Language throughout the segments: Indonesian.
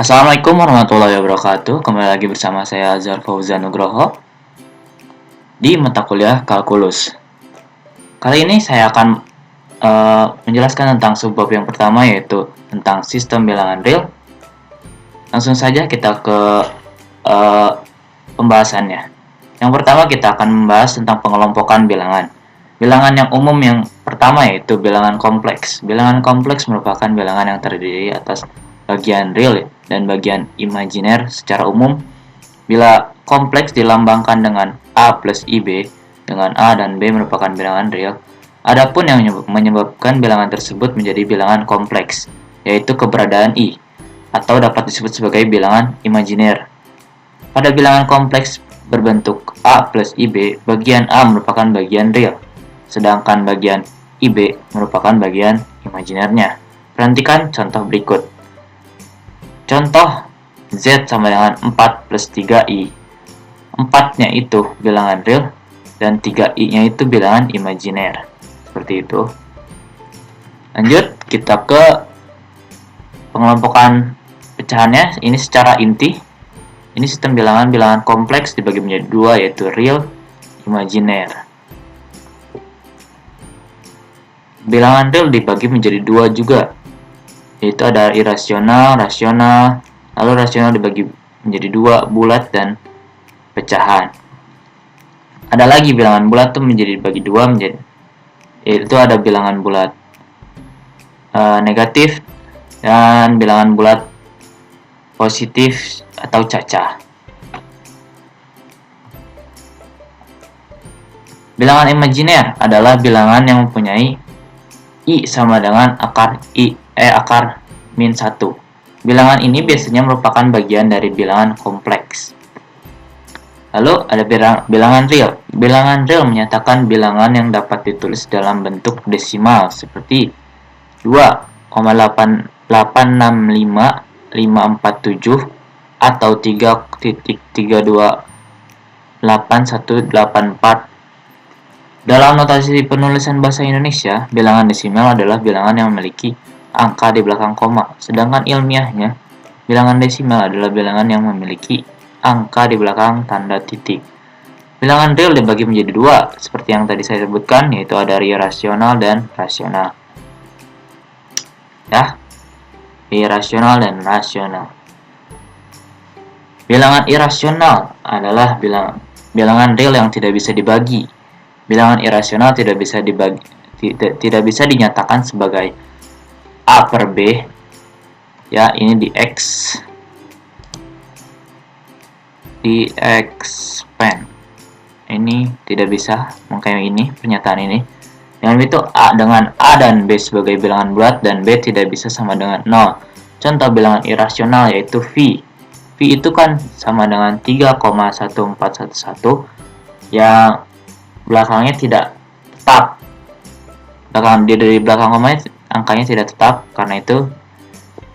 Assalamualaikum warahmatullahi wabarakatuh. Kembali lagi bersama saya Azhar Fauzan Nugroho di mata kuliah Kalkulus. Kali ini saya akan menjelaskan tentang subbab yang pertama, yaitu tentang sistem bilangan real. Langsung saja kita ke pembahasannya. Yang pertama kita akan membahas tentang pengelompokan bilangan. Bilangan yang umum yang pertama yaitu bilangan kompleks. Bilangan kompleks merupakan bilangan yang terdiri atas bagian real dan bagian imajiner secara umum. Bila kompleks dilambangkan dengan A plus IB, dengan A dan B merupakan bilangan real. Adapun yang menyebabkan bilangan tersebut menjadi bilangan kompleks, yaitu keberadaan I, atau dapat disebut sebagai bilangan imajiner. Pada bilangan kompleks berbentuk A plus IB, bagian A merupakan bagian real, sedangkan bagian IB merupakan bagian imajinernya. Perhatikan contoh berikut. Contoh Z sama dengan 4 plus 3I. 4-nya itu bilangan real dan 3I-nya itu bilangan imajiner. Seperti itu. Lanjut, kita ke pengelompokan pecahannya. Ini secara inti. Ini sistem bilangan kompleks dibagi menjadi dua, yaitu real, imajiner. Bilangan real dibagi menjadi dua juga, yaitu ada irasional, rasional, lalu rasional dibagi menjadi dua, bulat dan pecahan. Ada lagi bilangan bulat tuh menjadi dibagi dua, yaitu ada bilangan bulat negatif dan bilangan bulat positif atau cacah. Bilangan imajiner adalah bilangan yang mempunyai I sama dengan akar min 1. Bilangan ini biasanya merupakan bagian dari bilangan kompleks. Lalu ada bilangan real. Bilangan real menyatakan bilangan yang dapat ditulis dalam bentuk desimal seperti 2,865,547 atau 3.328.184. Dalam notasi penulisan bahasa Indonesia, bilangan desimal adalah bilangan yang memiliki angka di belakang koma, sedangkan ilmiahnya, bilangan desimal adalah bilangan yang memiliki angka di belakang tanda titik. Bilangan real dibagi menjadi dua, seperti yang tadi saya sebutkan, yaitu ada irasional dan rasional. Ya, irasional dan rasional. Bilangan irasional adalah bilangan real yang tidak bisa dibagi. Bilangan irasional tidak bisa dinyatakan sebagai A per B, ya, ini di expand. Ini tidak bisa, makanya ini pernyataan ini. Dengan itu A dengan A dan B sebagai bilangan bulat dan B tidak bisa sama dengan 0. Contoh bilangan irasional yaitu V. V itu kan sama dengan 3,1411 yang belakangnya tidak tetap. Dari belakang komanya angkanya tidak tetap, karena itu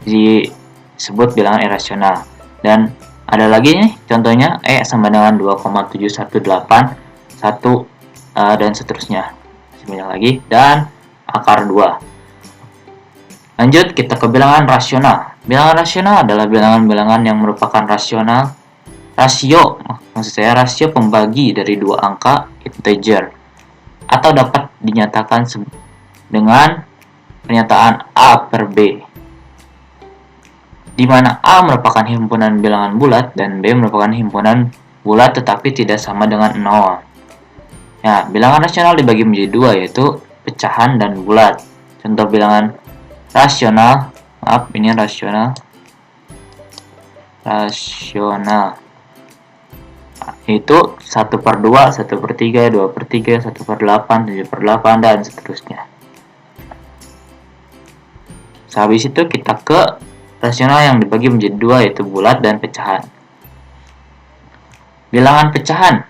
disebut bilangan irasional. Dan ada lagi nih contohnya E sama dengan 2,7181 dan seterusnya. Masih banyak lagi, dan akar 2. Lanjut kita ke bilangan rasional. Bilangan rasional adalah bilangan-bilangan yang merupakan rasio pembagi dari dua angka integer, atau dapat dinyatakan dengan pernyataan A per B, di mana A merupakan himpunan bilangan bulat dan B merupakan himpunan bulat tetapi tidak sama dengan 0. Ya, bilangan rasional dibagi menjadi dua, yaitu pecahan dan bulat. Contoh bilangan rasional, ini rasional, itu 1/2, 1/3, 2/3, 1/8, 7/8, dan seterusnya. Habis itu kita ke rasional yang dibagi menjadi dua, yaitu bulat dan pecahan. Bilangan pecahan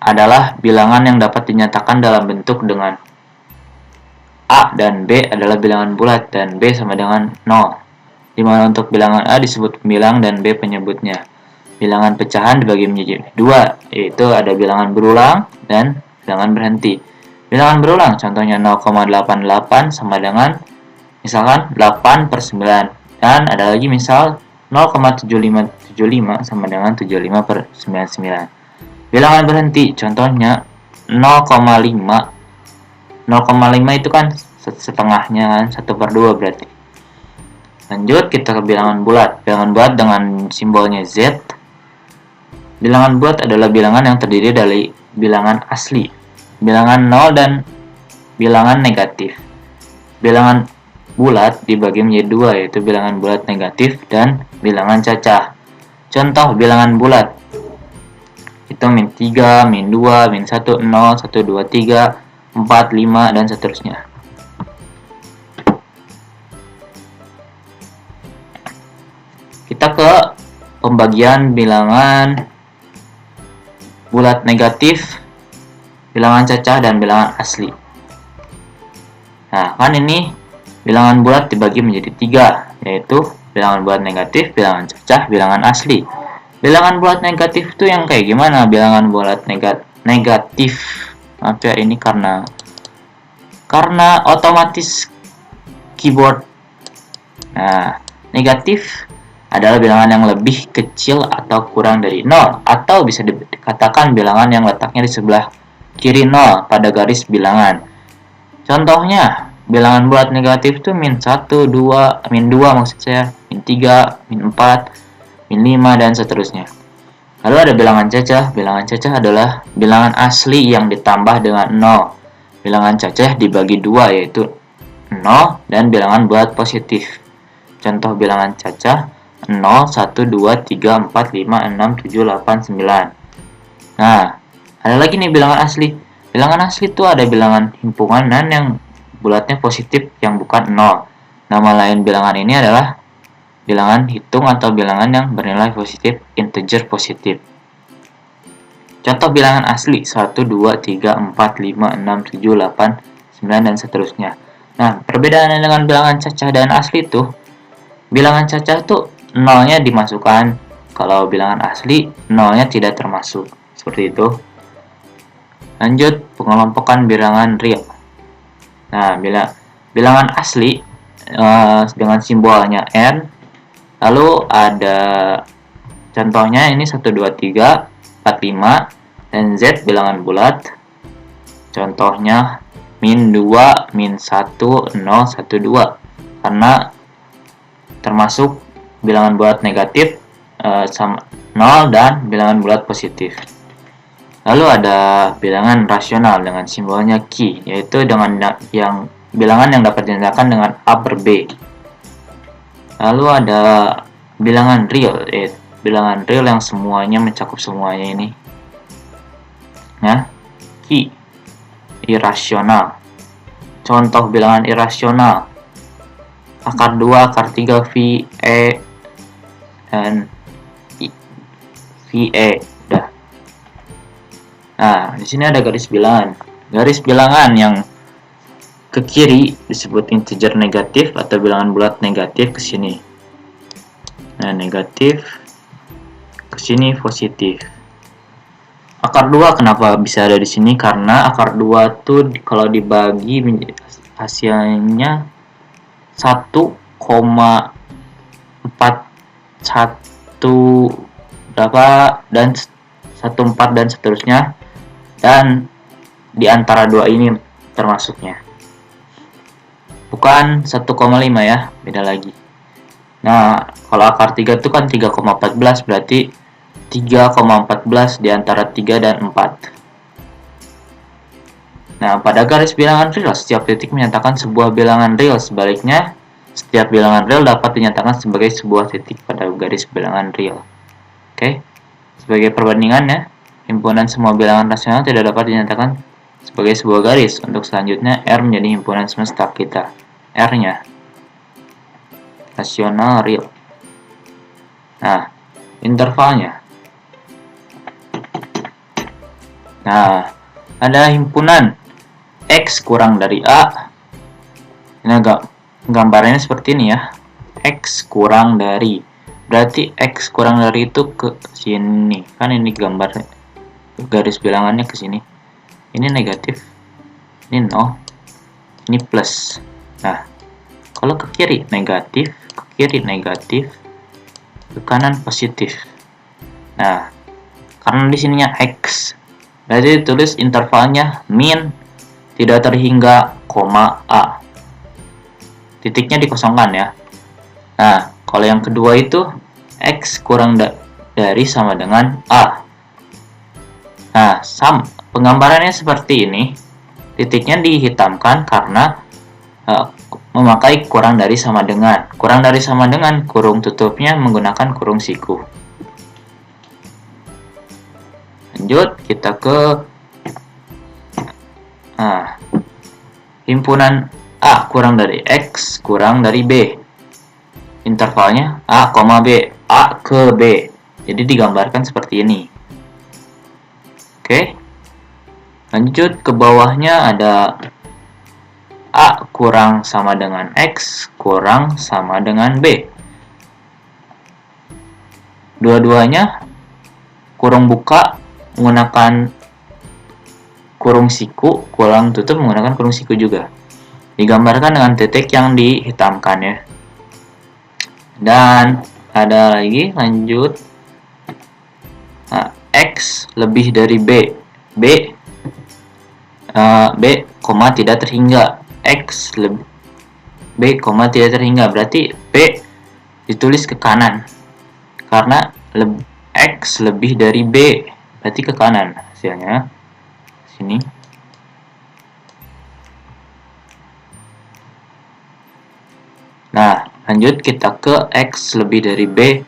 adalah bilangan yang dapat dinyatakan dalam bentuk dengan A dan B adalah bilangan bulat dan B sama dengan 0, di mana untuk bilangan A disebut pembilang dan B penyebutnya. Bilangan pecahan dibagi menjadi dua, yaitu ada bilangan berulang dan bilangan berhenti. Bilangan berulang contohnya 0,88 sama dengan misalkan 8/9, dan ada lagi misal 0,7575 sama dengan 75/99. Bilangan berhenti, contohnya 0,5. 0,5 itu kan setengahnya kan, 1/2 berarti. Lanjut kita ke bilangan bulat. Bilangan bulat dengan simbolnya Z. Bilangan bulat adalah bilangan yang terdiri dari bilangan asli, bilangan 0 dan bilangan negatif. Bilangan bulat dibagi menjadi dua, yaitu bilangan bulat negatif dan bilangan cacah. Contoh bilangan bulat itu -3, -2, -1, 0, 1, 2, 3, 4, 5, dan seterusnya. Kita ke pembagian bilangan bulat negatif, bilangan cacah, dan bilangan asli. Nah, kan ini bilangan bulat dibagi menjadi 3, yaitu bilangan bulat negatif, bilangan cacah, bilangan asli. Bilangan bulat negatif itu yang kayak gimana? Bilangan bulat negatif. Maaf ya, ini karena otomatis keyboard. Nah, negatif adalah bilangan yang lebih kecil atau kurang dari 0, atau bisa dikatakan bilangan yang letaknya di sebelah kiri 0 pada garis bilangan. Contohnya, bilangan bulat negatif itu -1, -2 maksud saya, -3, -4, -5, dan seterusnya. Lalu ada bilangan cacah. Bilangan cacah adalah bilangan asli yang ditambah dengan 0. Bilangan cacah dibagi 2, yaitu 0 dan bilangan bulat positif. Contoh bilangan cacah 0, 1, 2, 3, 4, 5, 6, 7, 8, 9. Nah, ada lagi nih bilangan asli. Bilangan asli itu ada bilangan himpunan yang bulatnya positif yang bukan 0. Nama lain bilangan ini adalah bilangan hitung atau bilangan yang bernilai positif, integer positif. Contoh bilangan asli 1, 2, 3, 4, 5, 6, 7, 8, 9, dan seterusnya. Nah, perbedaannya dengan bilangan cacah dan asli itu, bilangan cacah tuh 0-nya dimasukkan, kalau bilangan asli 0-nya tidak termasuk. Seperti itu. Lanjut, pengelompokan bilangan real. Nah, bilangan asli dengan simbolnya n, lalu ada contohnya ini 1, 2, 3, 4, 5, dan Z bilangan bulat. Contohnya -2, -1, 0, 1, 2, karena termasuk bilangan bulat negatif sama 0 dan bilangan bulat positif. Lalu ada bilangan rasional dengan simbolnya Q, yaitu dengan yang bilangan yang dapat dinyatakan dengan A per B. Lalu ada bilangan real, bilangan real yang semuanya mencakup semuanya ini. Nah, Q, irasional. Contoh bilangan irasional: akar 2, akar 3, V, E, dan VE. Nah, di sini ada garis bilangan. Garis bilangan yang ke kiri disebut integer negatif atau bilangan bulat negatif ke sini. Nah, negatif ke sini positif. Akar 2 kenapa bisa ada di sini? Karena akar 2 tuh kalau dibagi hasilnya 1,41 berapa dan 1,4 dan seterusnya. Dan di antara dua ini termasuknya. Bukan 1,5 ya, beda lagi. Nah, kalau akar 3 itu kan 3,14, berarti 3,14 di antara 3 dan 4. Nah, pada garis bilangan real, setiap titik menyatakan sebuah bilangan real. Sebaliknya, setiap bilangan real dapat dinyatakan sebagai sebuah titik pada garis bilangan real. Oke, sebagai perbandingannya, himpunan semua bilangan rasional tidak dapat dinyatakan sebagai sebuah garis. Untuk selanjutnya, R menjadi himpunan semesta kita. R-nya rasional real. Nah, intervalnya. Nah, ada himpunan X kurang dari A. Ini agak gambarnya seperti ini ya. X kurang dari. Berarti X kurang dari itu ke sini. Kan ini gambar garis bilangannya ke sini. Ini negatif, ini 0, ini plus. Nah, kalau ke kiri negatif, ke kiri negatif, ke kanan positif. Nah, karena di sininya X, berarti ditulis intervalnya min tidak terhingga, koma A. Titiknya dikosongkan ya. Nah, kalau yang kedua itu X kurang dari sama dengan A. Nah, penggambarannya seperti ini. Titiknya dihitamkan karena memakai kurang dari sama dengan. Kurang dari sama dengan kurung tutupnya menggunakan kurung siku. Lanjut kita ke himpunan A kurang dari X kurang dari B. Intervalnya A, B, A ke B. Jadi digambarkan seperti ini. Oke. Lanjut ke bawahnya ada A kurang sama dengan X kurang sama dengan B. Dua-duanya kurung buka menggunakan kurung siku, kurung tutup menggunakan kurung siku juga. Digambarkan dengan titik yang dihitamkan ya. Dan ada lagi, lanjut. Nah, X lebih dari B. B, tidak terhingga. X lebih B, tidak terhingga. Berarti B ditulis ke kanan. Karena X lebih dari B. Berarti ke kanan hasilnya. Sini. Nah, lanjut kita ke X lebih dari B.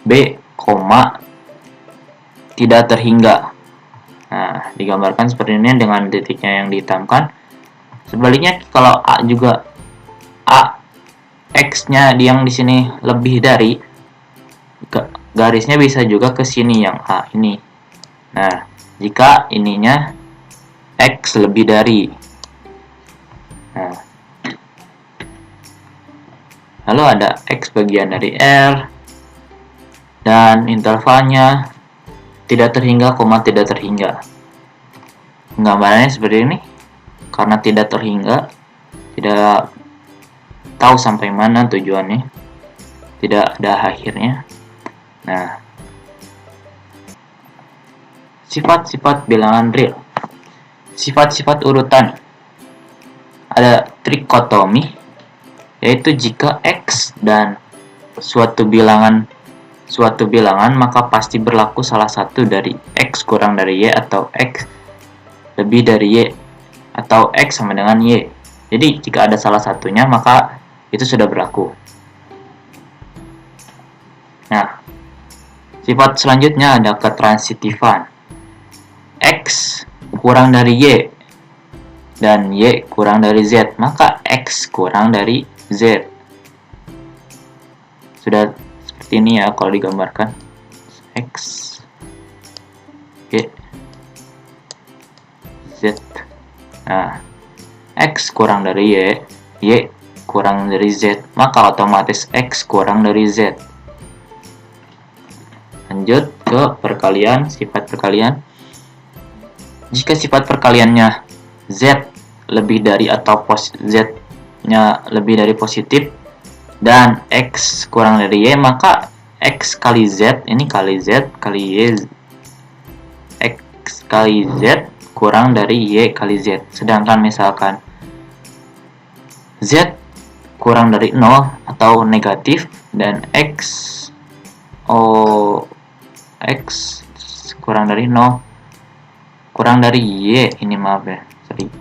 B, tidak terhingga. Nah, digambarkan seperti ini dengan titiknya yang dihitamkan. Sebaliknya kalau A juga X-nya yang di sini lebih dari, garisnya bisa juga ke sini yang A ini. Nah, jika ininya X lebih dari. Nah, lalu ada X bagian dari R dan intervalnya tidak terhingga, tidak terhingga. Gambarannya seperti ini. Karena tidak terhingga, tidak tahu sampai mana tujuannya, tidak ada akhirnya. Nah, sifat-sifat bilangan real. Sifat-sifat urutan. Ada trikotomi, yaitu jika X dan suatu bilangan maka pasti berlaku salah satu dari X kurang dari Y atau X lebih dari Y atau X sama dengan Y. Jadi jika ada salah satunya maka itu sudah berlaku. Nah, sifat selanjutnya ada ketransitifan. X kurang dari Y dan Y kurang dari Z, maka X kurang dari Z. Sudah seperti ini ya kalau digambarkan. X, Y, Z. Nah, X kurang dari Y, Y kurang dari Z, maka otomatis X kurang dari Z. Lanjut ke perkalian, sifat perkalian. Jika sifat perkaliannya Z lebih dari atau Z-nya lebih dari positif dan X kurang dari Y, maka X kali Z, ini kali Z kali Y, X kali Z kurang dari Y kali Z. Sedangkan misalkan Z kurang dari 0 atau negatif dan X kurang dari 0 kurang dari Y, ini maaf ya, sorry,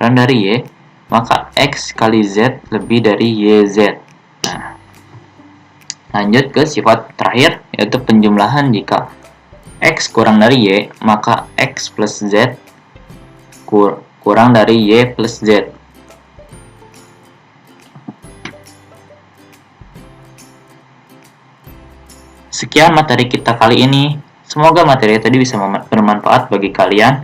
kurang dari Y, maka X kali Z lebih dari YZ. Nah, lanjut ke sifat terakhir, yaitu penjumlahan. Jika X kurang dari Y, maka X plus Z kurang dari Y plus Z. Sekian materi kita kali ini. Semoga materi tadi bisa bermanfaat bagi kalian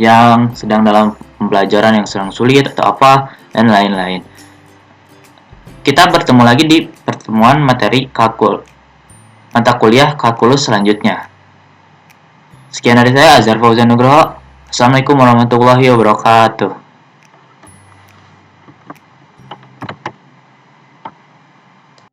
yang sedang dalam pembelajaran yang sedang sulit atau apa dan lain-lain. Kita bertemu lagi di pertemuan materi mata kuliah kalkulus selanjutnya. Sekian dari saya, Azhar Fauzan Nugroho. Assalamualaikum warahmatullahi wabarakatuh.